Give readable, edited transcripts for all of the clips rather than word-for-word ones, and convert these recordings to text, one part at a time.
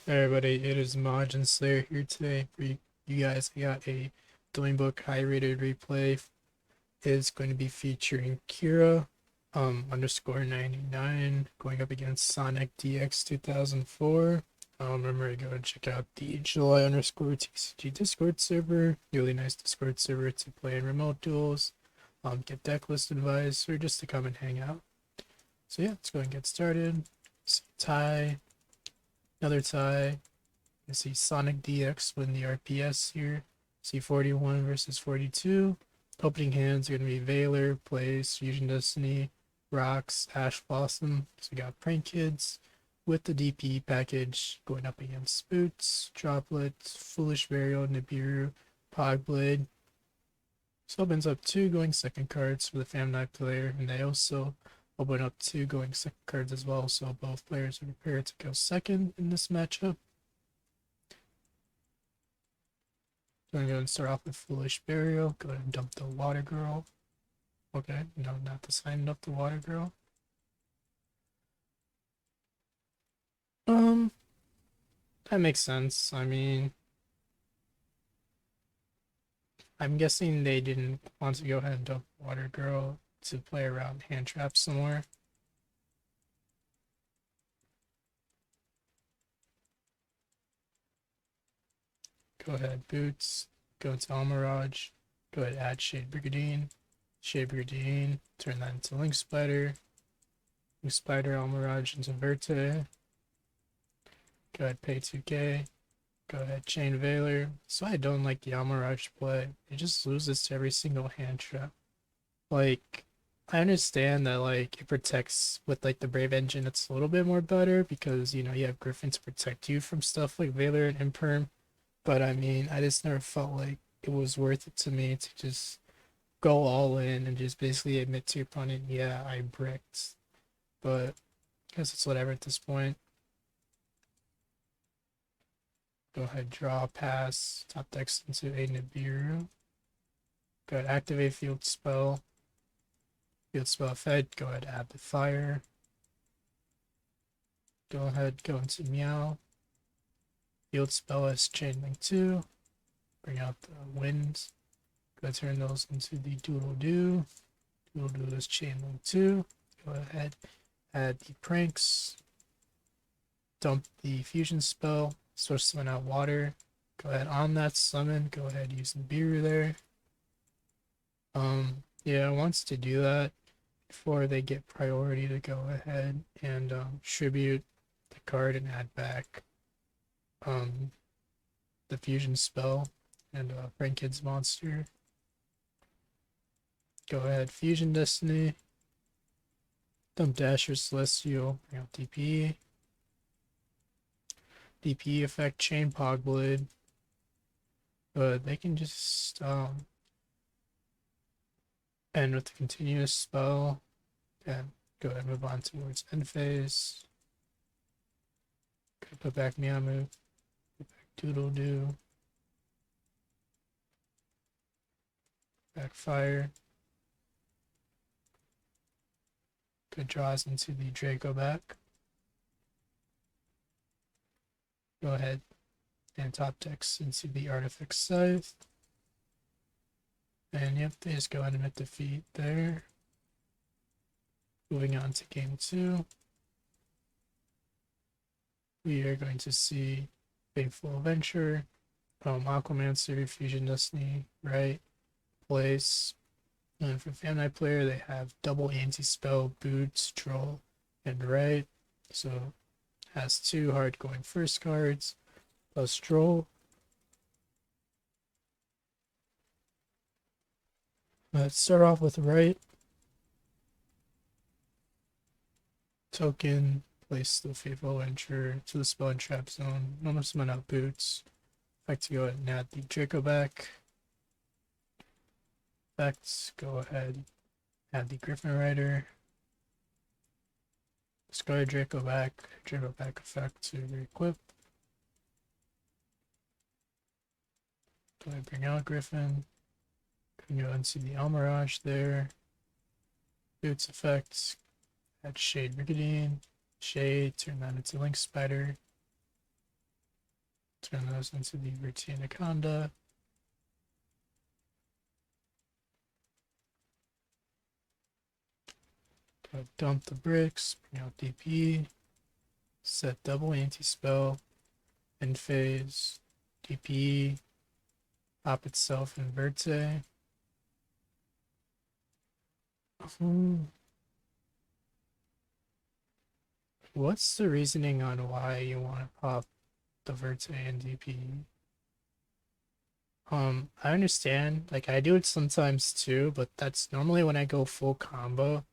Hey everybody, it is Majin Slayer here today for you guys. I got a Dueling Book high rated replay. It's going to be featuring Kira underscore 99 going up against Sonic DX 2004. Remember to go and check out the July underscore TCG Discord server. Really nice Discord server to play in remote duels, get deck list advice, or just to come and hang out. So yeah, let's go and get started. So tie, another tie. You see Sonic DX win the RPS here. See 41 versus 42. Opening hands are going to be Valor, Blaze, Fusion Destiny, Rocks, Ash Blossom. So we got Prank Kids with the DP package going up against Boots, Droplet, Foolish Burial, Nibiru, Pogblade. So opens up two going second cards for the Fam Night player, and they also open up two going second cards as well. So both players are prepared to go second in this matchup. So I'm going to start off with Foolish Burial. Go ahead and dump the Water Girl. Okay, no, not the sign up the Water Girl. Um, that makes sense. I mean, I'm guessing they didn't want to go ahead and dump Water Girl to play around hand traps somewhere. Go ahead, Boots. Go into Almirage. Go ahead, add Shade Brigandine. Shade Brigandine. Turn that into Link Spider. Link Spider, Almirage into Verte. Go ahead, pay 2k. Go ahead, Chain Valor. So I don't like the Almirage play. It just loses to every single hand trap. Like, I understand that like it protects with like the Brave Engine, it's a little bit more better because you know you have Griffin to protect you from stuff like Valor and Imperm. But I mean, I just never felt like it was worth it to me to just go all in and just basically admit to your opponent, yeah, I bricked. But I guess it's whatever at this point. Go ahead, draw, pass, top decks into a Nibiru. Go ahead, activate field spell. Field spell effect, go ahead, add the fire. Go ahead, go into Meow. Field spell as Chain Link 2. Bring out the winds. Go turn those into the Doodle Doo. Doodle Doo is Chain Link 2. Go ahead, add the pranks. Dump the fusion spell. Switch summon out water. Go ahead on that summon. Go ahead, use the Nibiru there. Yeah, wants to do that before they get priority to go ahead and tribute the card and add back um the fusion spell and Frank Kid's monster. Go ahead, Fusion Destiny. Dump Dasher Celestial, bring out DP. DP effect Chain Pogblade. But they can just end with the continuous spell and go ahead and move on towards end phase. Could put back Miamu, put back Doodle Doo, back Fire. Good draws into the Draco back. Go ahead and top decks into the Artifact Scythe. And yep, they just go ahead and hit defeat there. Moving on to game 2. We are going to see Fateful Adventure, Aquamancer, Fusion Destiny, right? Place. And for Fan Night player, they have double anti-spell, boots, troll, and right. So has two hard going first cards plus troll. Let's start off with right. Token, place the Fateful Adventure to the spell and trap zone. Normal summon out boots. Effect to go ahead and add the Draco back. Effects, go ahead, add the Griffin Rider. Discard Draco back effect to re-equip. Go ahead, bring out Griffin. Can go into the Almirage there. Boots effects, add Shade Brigandine. Shade, turn that into Link Spider. Turn those into the Verti Anaconda. Go dump the bricks, bring out DP, set double anti-spell, end phase, DP, pop itself in Verte. What's the reasoning on why you want to pop the Verte and DP? I understand, like I do it sometimes too, but that's normally when I go full combo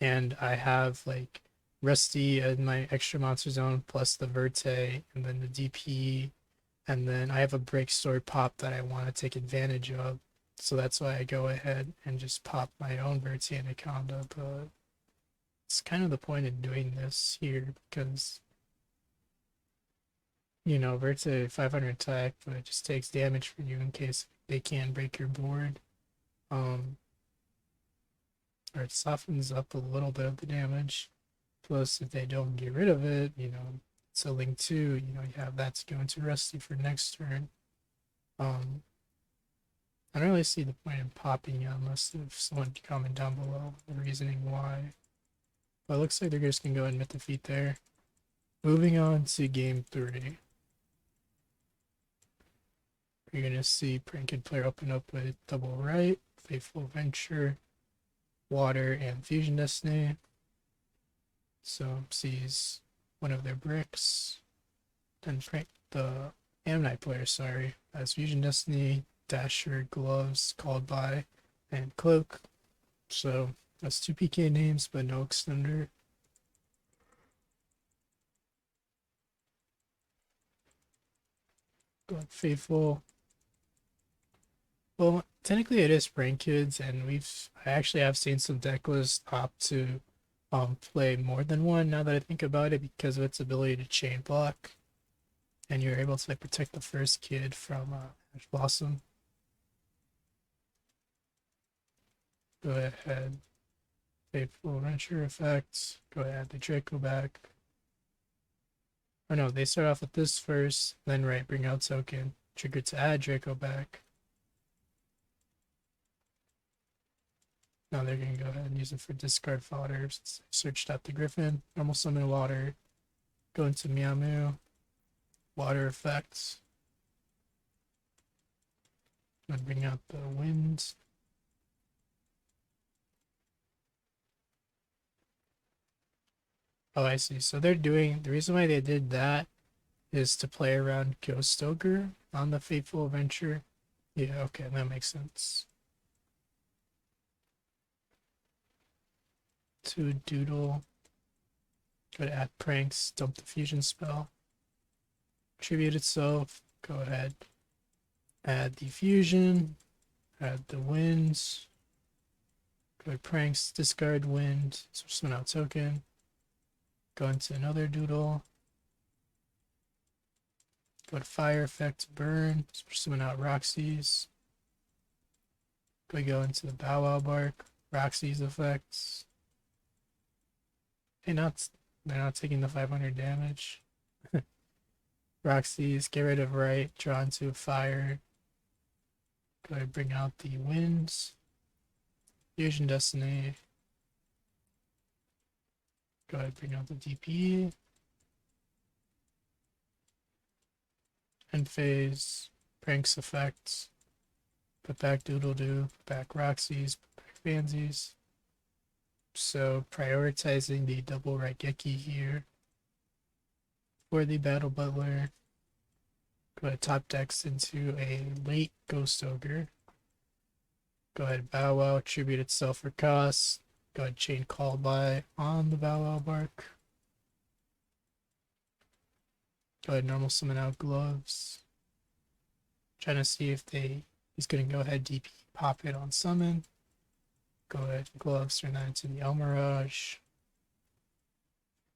and I have like Rusty in my extra monster zone plus the Verte and then the DP, and then I have a break story pop that I want to take advantage of. So that's why I go ahead and just pop my own Verte Anaconda, but it's kind of the point in doing this here because you know, Verte 500 attack, but it just takes damage for you in case they can break your board. Or it softens up a little bit of the damage. Plus, if they don't get rid of it, you know, it's a link too. You know, you have that to go into Rusty for next turn. I don't really see the point in popping it unless if someone can comment down below the reasoning why. But it looks like they're just gonna go ahead and admit defeat there. Moving on to game 3. You're gonna see Pranked player open up with double right, Faithful Venture, Water, and Fusion Destiny. So sees one of their bricks. Then the Ammonite player, sorry, has Fusion Destiny, Dasher, Gloves, Called By, and Cloak. So that's 2 PK names, but no extender. Go Faithful. Well, technically it is Prank Kids, and I actually have seen some deck lists opt to play more than one now that I think about it because of its ability to chain block, and you're able to like protect the first kid from Ash Blossom. Go ahead, Faithful Venture effect. Go ahead, the Draco back. Or no, they start off with this first, then right, bring out token, trigger to add Draco back. Now they're going to go ahead and use it for discard fodder. Searched out the Griffin, normal summon water, go into Meow Meow, water effects, and bring out the winds. Oh, I see. So they're doing, the reason why they did that is to play around Ghost Ogre on the Fateful Adventure. Yeah, okay, that makes sense. To Doodle, go to add pranks, dump the fusion spell, tribute itself, go ahead, add the fusion, add the winds, go to pranks, discard wind, summon out token, go into another Doodle, go to fire effect, burn, summon out Roxy's, go into the Bow Wow Bark, Roxy's effects. They're not taking the 500 damage. Roxy's, get rid of right, draw into fire. Go ahead, bring out the winds. Fusion Destiny. Go ahead, bring out the DP. End phase, pranks effects. Put back Doodle Doo, put back Roxy's, put back Fansies. So prioritizing the double Raigeki here for the Battle Butler. Go ahead, top decks into a late Ghost Ogre. Go ahead, Bow Wow, tribute itself for cost. Go ahead, chain Call By on the Bow Wow Bark. Go ahead, normal summon out Gloves. Trying to see if he's going to go ahead, DP, pop it on summon. Go ahead, Gloves, turn that into the El Mirage.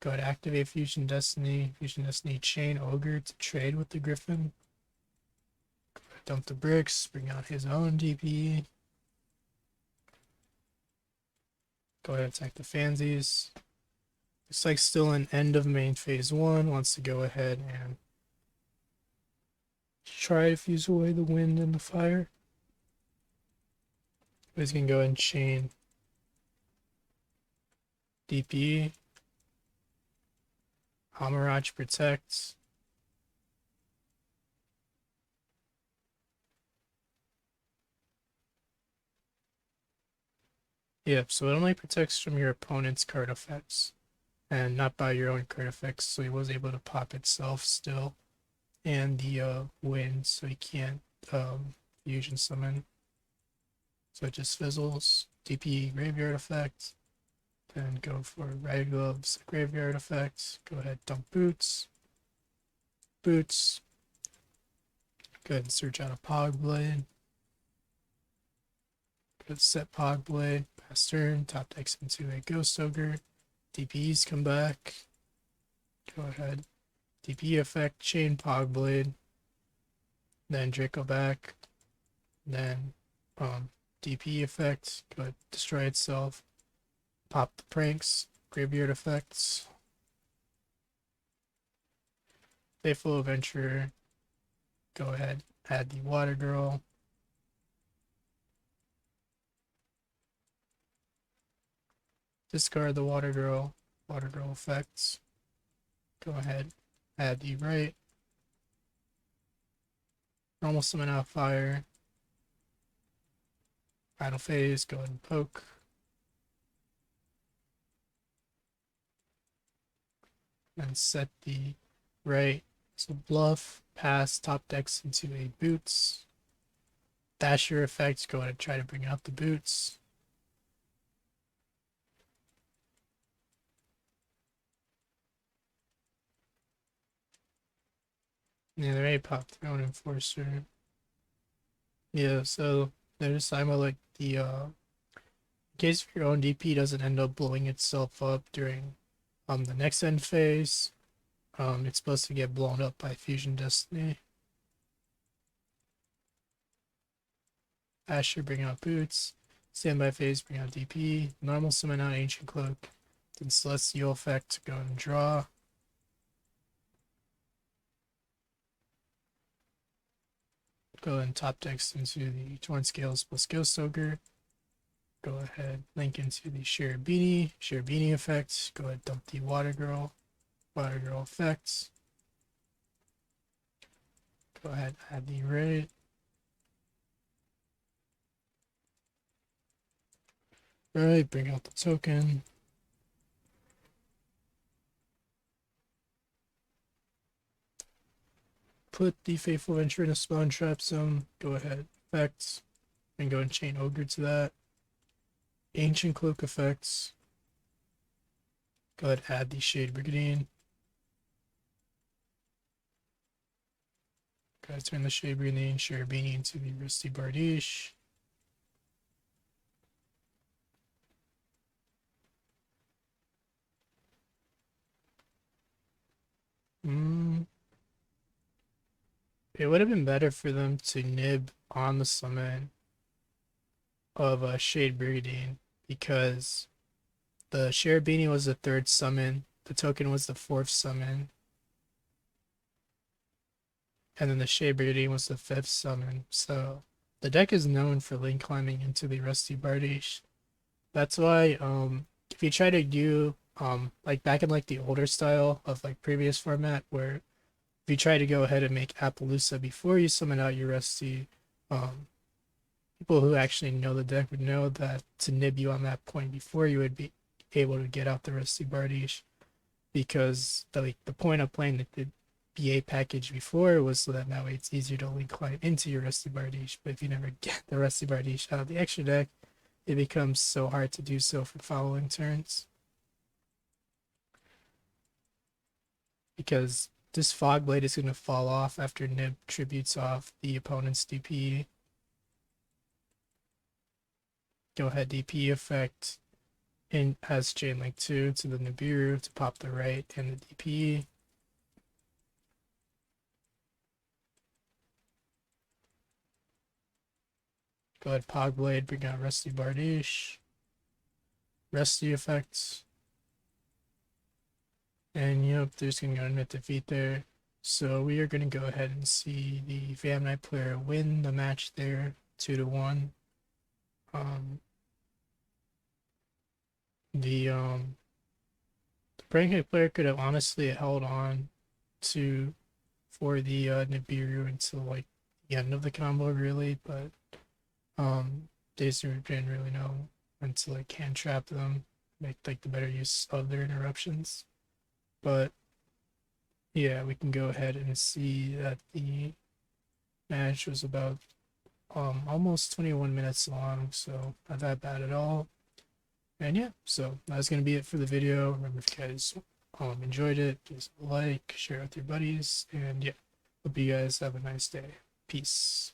Go ahead, activate Fusion Destiny. Fusion Destiny, chain Ogre to trade with the Griffin. Go ahead, dump the bricks, bring out his own DP. Go ahead, attack the Fansies. Looks like still an end of main phase 1. Wants to go ahead and try to fuse away the wind and the fire. He's gonna go and chain DP. Hamarach protects. Yep, so it only protects from your opponent's card effects and not by your own card effects, so he was able to pop itself still. And the wind, so he can't fusion summon. So it just fizzles. DP graveyard effect. Then go for Riot Gloves graveyard effect. Go ahead, dump boots. Boots. Go ahead and search out a Pog Blade. Go ahead, set Pog Blade. Pass turn. Top decks into a Ghost Ogre. DPs come back. Go ahead. DP effect, chain Pog Blade. Then Draco back. Then DP effect. Go ahead, destroy itself. Pop the pranks. Graveyard effects. Faithful Adventurer. Go ahead, add the Water Girl. Discard the Water Girl. Water Girl effects. Go ahead, add the right. Normal summon out fire. Final phase, go ahead and poke. And set the right. So bluff, pass, top decks into a boots. Dasher effect, go ahead and try to bring out the boots. Yeah, they already popped their own enforcer. Yeah, so they're just talking about like the in case your own DP doesn't end up blowing itself up during the next end phase, it's supposed to get blown up by Fusion Destiny. Asher, bring out boots. Standby phase, bring out DP. Normal summon out Ancient Cloak. Then Celestial effect, go and draw. Go ahead and top decks into the Torn Scales plus Ghost Ogre. Go ahead, link into the Cherubini effect. Go ahead, dump the Water Girl effects. Go ahead, add the raid. Alright, bring out the token. Put the Faithful Venture in a spawn trap zone. Go ahead, effects. And go and chain Ogre to that. Ancient Cloak effects. Go ahead, add the Shade Brigandine. Go ahead, turn the Shade Brigandine, Cherubini into the Rusty Bardiche. It would have been better for them to nib on the summon of a Shade Brigandine because the Cherubini was the third summon, the token was the fourth summon, and then the Shade Brigandine was the fifth summon. So the deck is known for link climbing into the Rusty Bardiche. That's why if you try to do like back in like the older style of like previous format where if you try to go ahead and make Appaloosa before you summon out your Rusty, people who actually know the deck would know that to nib you on that point before you would be able to get out the Rusty Bardiche, because the point of playing the BA package before was so that now it's easier to link climb into your Rusty Bardiche. But if you never get the Rusty Bardiche out of the extra deck, it becomes so hard to do so for following turns. Because this Fog Blade is going to fall off after Nib tributes off the opponent's DP. Go ahead, DP effect and has Chain Link 2 to the Nibiru to pop the right and the DP. Go ahead, Pog Blade, bring out Rusty Bardiche. Rusty effects. And yep, there's gonna go admit defeat there. So we are going to go ahead and see the Fam Knight player win the match there, 2-1. Um, the Brankhead player could have honestly held on to for the Nibiru until like the end of the combo, really, but Dazer didn't really know when to like hand trap them, make like the better use of their interruptions. But yeah, we can go ahead and see that the match was about almost 21 minutes long, so not that bad at all. And yeah, so that's gonna be it for the video. Remember, if you guys enjoyed it, please like, share it with your buddies, and yeah, hope you guys have a nice day. Peace.